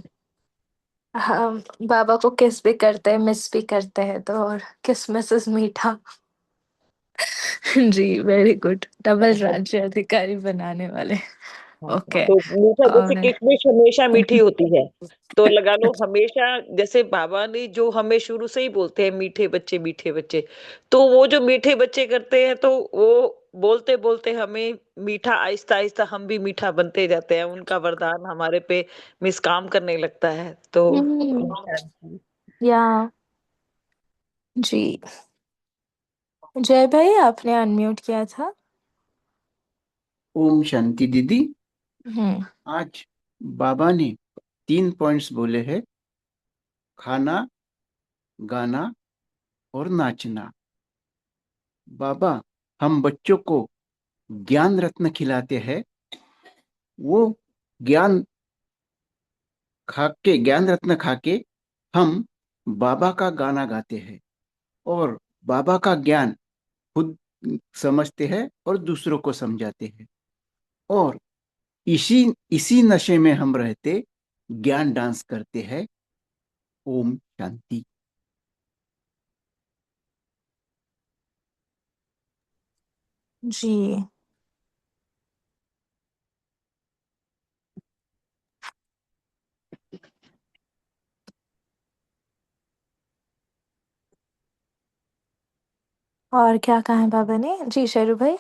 हम बाबा को किस भी करते हैं, मिस भी करते हैं, तो और किस मिसेस मीठा जी, वेरी गुड। डबल राज्य अधिकारी बनाने वाले। हाँ, ओके। तो मीठा जैसे और किशमिश हमेशा मीठी होती है, तो लगा लो हमेशा, जैसे बाबा ने जो हमें शुरू से ही बोलते हैं मीठे बच्चे, तो वो जो मीठे बच्चे करते हैं, तो वो बोलते बोलते हमें मीठा, आहिस्ता आहिस्ता हम भी मीठा बनते जाते हैं, उनका वरदान हमारे पे मिस काम करने लगता है। तो हम्म, या जी, जय भाई आपने अनम्यूट किया था। ओम शांति दीदी। हम्म। आज बाबा ने 3 पॉइंट्स बोले हैं, खाना, गाना और नाचना। बाबा हम बच्चों को ज्ञान रत्न खिलाते हैं, वो ज्ञान ज्ञान रत्न खा के हम बाबा का गाना गाते हैं और बाबा का ज्ञान खुद समझते हैं और दूसरों को समझाते हैं, और इसी इसी नशे में हम रहते ज्ञान डांस करते हैं। ओम शांति। जी, और क्या कहा है बाबा ने? जी शेरू भाई।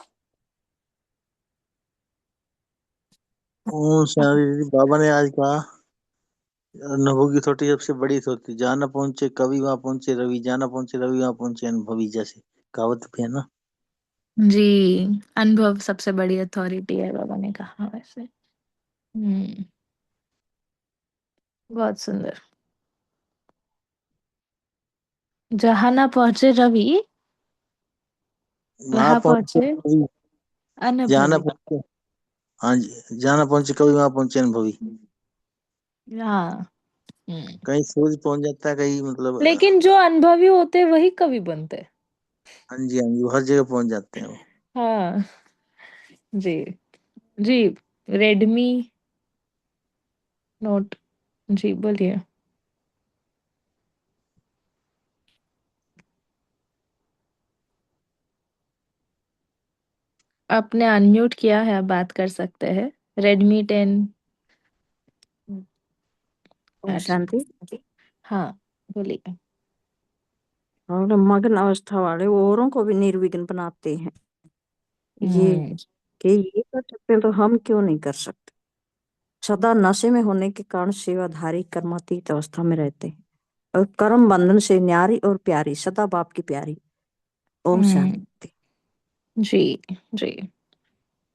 ओम शांति दीदी, बाबा ने आज कहा नभो की थोटी सबसे बड़ी थोटी, जहाँ न पहुंचे कवि वहां पहुंचे रवि, जहाँ न पहुंचे रवि वहां पहुंचे अनुभवी, जैसे कहावत भी है ना। जी, अनुभव सबसे बड़ी अथॉरिटी है, बाबा ने कहा वैसे। बहुत सुंदर। जहाँ ना पहुंचे रवि, वहां वहां पहुंचे पहुंचे कवि, जहाँ न अनुभवी। पहुंचे, हाँ जी, जहाँ न पहुंचे कवि वहां पहुंचे अनुभवी। हाँ। हम्म। कहीं सूरज पहुंच जाता है, कहीं मतलब लेकिन जो अनुभवी होते हैं वही कवि बनते हैं। हाँ जी हाँ जी, वो हर जगह पहुंच जाते हैं वो। हाँ जी। जी, रेडमी नोट। जी बोलिए। आपने अनम्यूट किया है, आप बात कर सकते हैं। रेडमी 10। ओम शांति। हाँ बोलिए। और मग्न अवस्था वाले वो औरों को भी निर्विघ्न बनाते हैं। ये हम्म। कि ये कर सकते हैं तो हम क्यों नहीं कर सकते। सदा नशे में होने के कारण सेवाधारी कर्मातीत अवस्था में रहते हैं और कर्म बंधन से न्यारी और प्यारी, सदा बाप की प्यारी। ओम हम्म। शांति। जी। जी,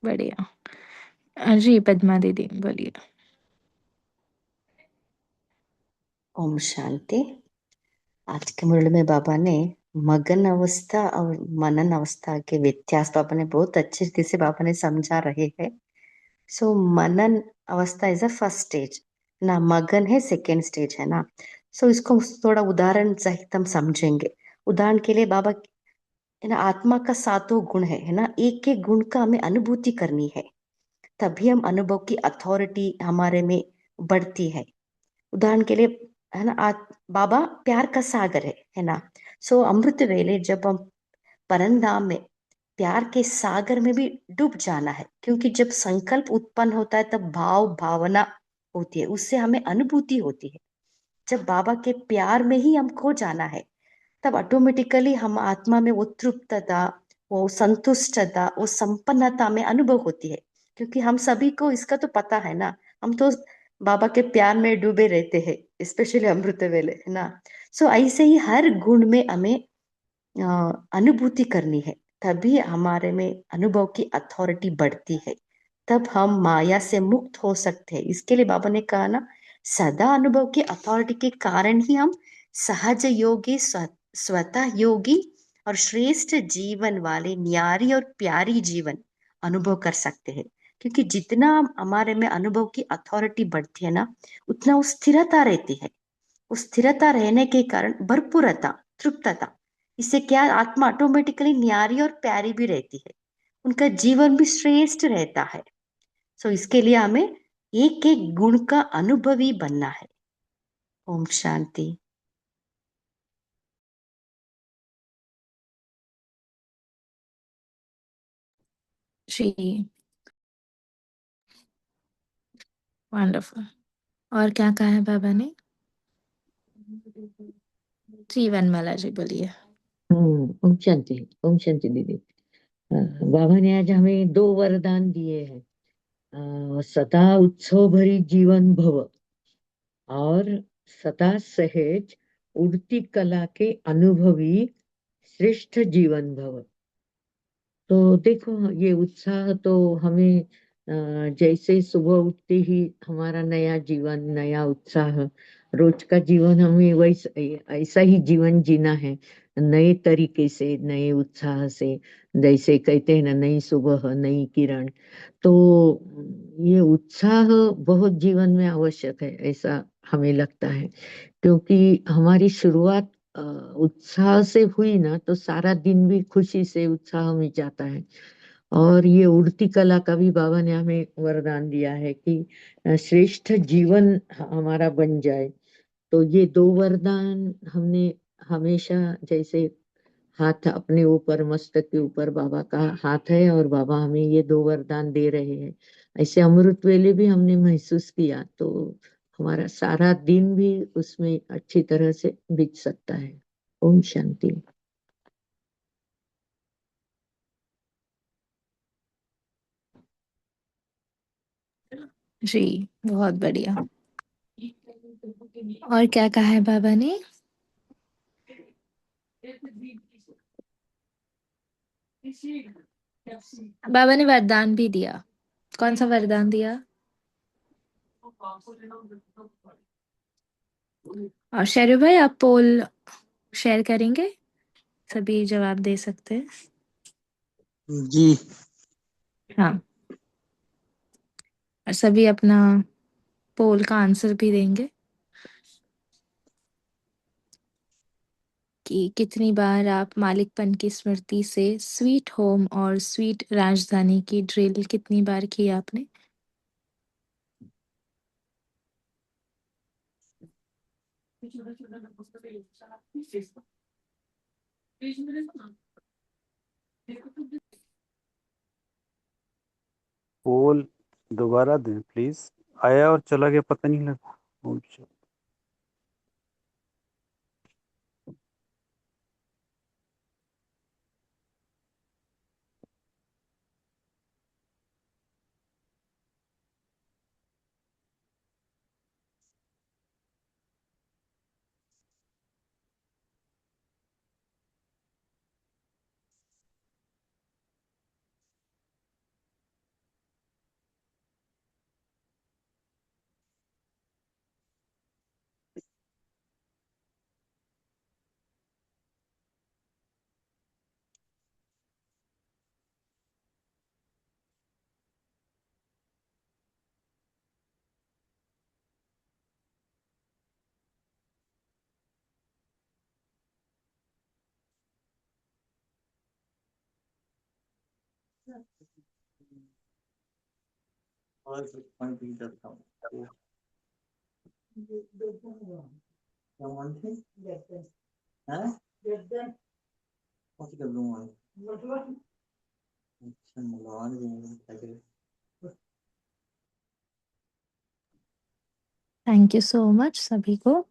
बढ़िया। जी पद्मा दीदी बोलिए। ओम शांति। आज के मुरली में बाबा ने मगन अवस्था और मनन अवस्था के व्यत्यास बाबा ने बहुत अच्छी रीति से बाबा ने समझा रहे हैं। सो मनन अवस्था इज अ फर्स्ट स्टेज ना, मगन है सेकेंड स्टेज है ना। सो इसको थोड़ा उदाहरण सहित हम समझेंगे। उदाहरण के लिए बाबा है ना, आत्मा का सातों गुण है ना, एक एक गुण का हमें अनुभूति करनी है, तभी हम अनुभव की अथॉरिटी हमारे में बढ़ती है। उदाहरण के लिए है ना, बाबा प्यार का सागर है ना। सो अमृत वेले जब हम परमधाम में प्यार के सागर में भी डूब जाना है, क्योंकि जब संकल्प उत्पन्न होता है तब भाव भावना होती है, उससे हमें अनुभूति होती है। जब बाबा के प्यार में ही हम खो जाना है, तब ऑटोमेटिकली हम आत्मा में वो तृप्तता, वो संतुष्टता, वो संपन्नता में अनुभव होती है। क्योंकि हम सभी को इसका तो पता है ना, हम तो बाबा के प्यार में डूबे रहते हैं, स्पेशली अमृत वेले है ना। सो ऐसे ही हर गुण में हमें अनुभूति करनी है, तभी हमारे में अनुभव की अथॉरिटी बढ़ती है, तब हम माया से मुक्त हो सकते हैं। इसके लिए बाबा ने कहा ना, सदा अनुभव की अथॉरिटी के कारण ही हम सहज योगी, स्वतः योगी और श्रेष्ठ जीवन वाले न्यारी और प्यारी जीवन अनुभव कर सकते हैं। क्योंकि जितना हमारे में अनुभव की अथॉरिटी बढ़ती है ना, उतना वो स्थिरता रहती है। उस स्थिरता रहने के कारण भरपूरता, तृप्तता, इससे क्या आत्मा ऑटोमेटिकली न्यारी और प्यारी भी रहती है, उनका जीवन भी श्रेष्ठ रहता है। सो इसके लिए हमें एक एक गुण का अनुभवी बनना है। ओम शांति। जी, वंडरफुल। और क्या कहा है बाबा ने? जी, वनमाला जी बोलिए। ओम शांति दीदी। बाबा ने आज हमें 2 वरदान दिए हैं। सदा उत्सव भरी जीवन भव और सदा सहज उड़ती कला के अनुभवी श्रेष्ठ जीवन भव। तो देखो ये उत्साह तो हमें जैसे सुबह उठते ही हमारा नया जीवन, नया उत्साह, रोज का जीवन हमें वैसा ऐसा ही जीवन जीना है, नए तरीके से, नए उत्साह से। जैसे कहते हैं ना, नई सुबह नई किरण। तो ये उत्साह बहुत जीवन में आवश्यक है, ऐसा हमें लगता है। क्योंकि हमारी शुरुआत उत्साह से हुई ना, तो सारा दिन भी खुशी से उत्साह में जाता है। और ये उड़ती कला का भी बाबा ने हमें वरदान दिया है कि श्रेष्ठ जीवन हमारा बन जाए। तो ये 2 वरदान हमने हमेशा, जैसे हाथ अपने ऊपर, मस्तक के ऊपर बाबा का हाथ है और बाबा हमें ये 2 वरदान दे रहे हैं, ऐसे अमृत वेले भी हमने महसूस किया। तो हमारा सारा दिन भी उसमें अच्छी तरह से बीत सकता है। ओम शांति। जी, बहुत बढ़िया। और क्या कहा है बाबा ने? बाबा ने वरदान भी दिया। कौन सा वरदान दिया? और शेरू भाई, आप पोल शेयर करेंगे? सभी जवाब दे सकते हैं। जी। हाँ, और सभी अपना पोल का आंसर भी देंगे कि कितनी बार आप मालिकपन की स्मृति से स्वीट होम और स्वीट राजधानी की ड्रिल कितनी बार की आपने? पोल दोबारा दें प्लीज, आया और चला गया, पता नहीं लगा। अच्छा। थैंक यू सो मच सभी को।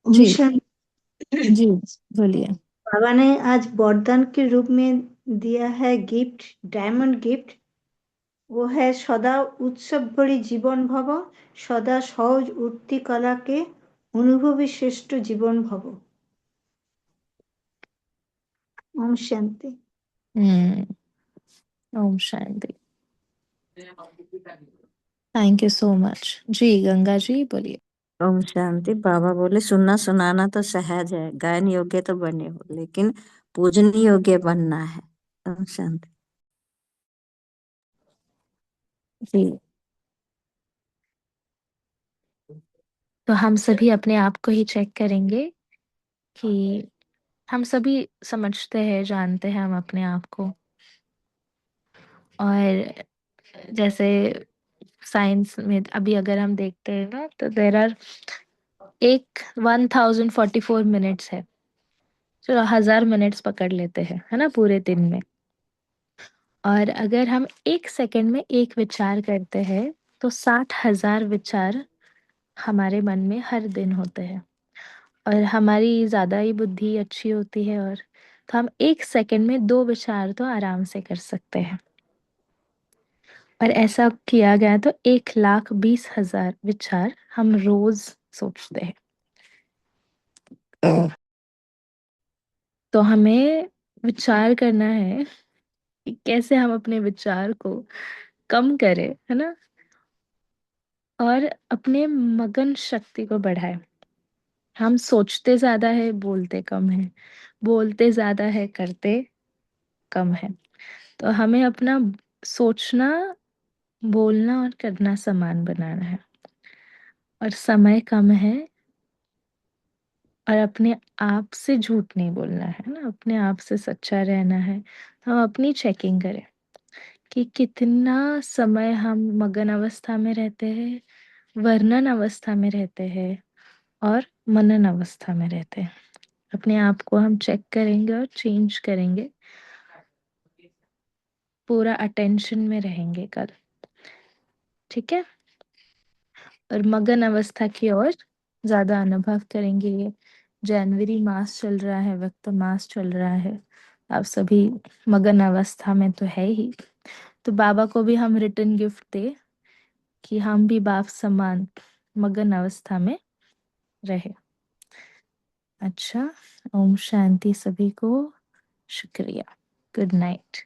जी जी बोलिए। बाबा ने आज वरदान के रूप में दिया है गिफ्ट, डायमंड गिफ्ट। वो है सदा उत्सव भरी जीवन भव, सदा सहज उठती कला के अनुभवी श्रेष्ठ जीवन भव। ओम शांति। ओम शांति। Thank you so much. जी गंगा जी बोलिए। ओम शांति। बाबा बोले सुनना सुनाना तो सहज है, गायन योग्य तो बने हो, लेकिन पूजनीय योग्य बनना है। ओम शांति। जी, तो हम सभी अपने आप को ही चेक करेंगे कि हम सभी समझते हैं, जानते हैं हम अपने आप को। और जैसे साइंस में अभी अगर हम देखते हैं ना, तो देर आर 1044 मिनट्स है चलो 1000 मिनट्स पकड़ लेते हैं, है ना, पूरे दिन में। और अगर हम 1 सेकंड में एक विचार करते हैं तो 60,000 विचार हमारे मन में हर दिन होते हैं। और हमारी ज्यादा ही बुद्धि अच्छी होती है, और तो हम 1 सेकंड में 2 विचार तो आराम से कर सकते हैं। और ऐसा किया गया तो 1,20,000 विचार हम रोज सोचते हैं। तो हमें विचार करना है कि कैसे हम अपने विचार को कम करें, है ना, और अपने मगन शक्ति को बढ़ाएं। हम सोचते ज्यादा है, बोलते कम है, बोलते ज्यादा है, करते कम है। तो हमें अपना सोचना, बोलना और करना समान बनाना है। और समय कम है, और अपने आप से झूठ नहीं बोलना है ना, अपने आप से सच्चा रहना है। तो हम अपनी चेकिंग करें कि कितना समय हम मगन अवस्था में रहते हैं, वर्णन अवस्था में रहते हैं, और मनन अवस्था में रहते हैं। अपने आप को हम चेक करेंगे और चेंज करेंगे, पूरा अटेंशन में रहेंगे कल, ठीक है। और मगन अवस्था की ओर ज्यादा अनुभव करेंगे। ये जनवरी मास चल रहा है, वक्त मास चल रहा है, आप सभी मगन अवस्था में तो है ही। तो बाबा को भी हम रिटर्न गिफ्ट दे कि हम भी बाप समान मगन अवस्था में रहे। अच्छा, ओम शांति सभी को। शुक्रिया। Good night.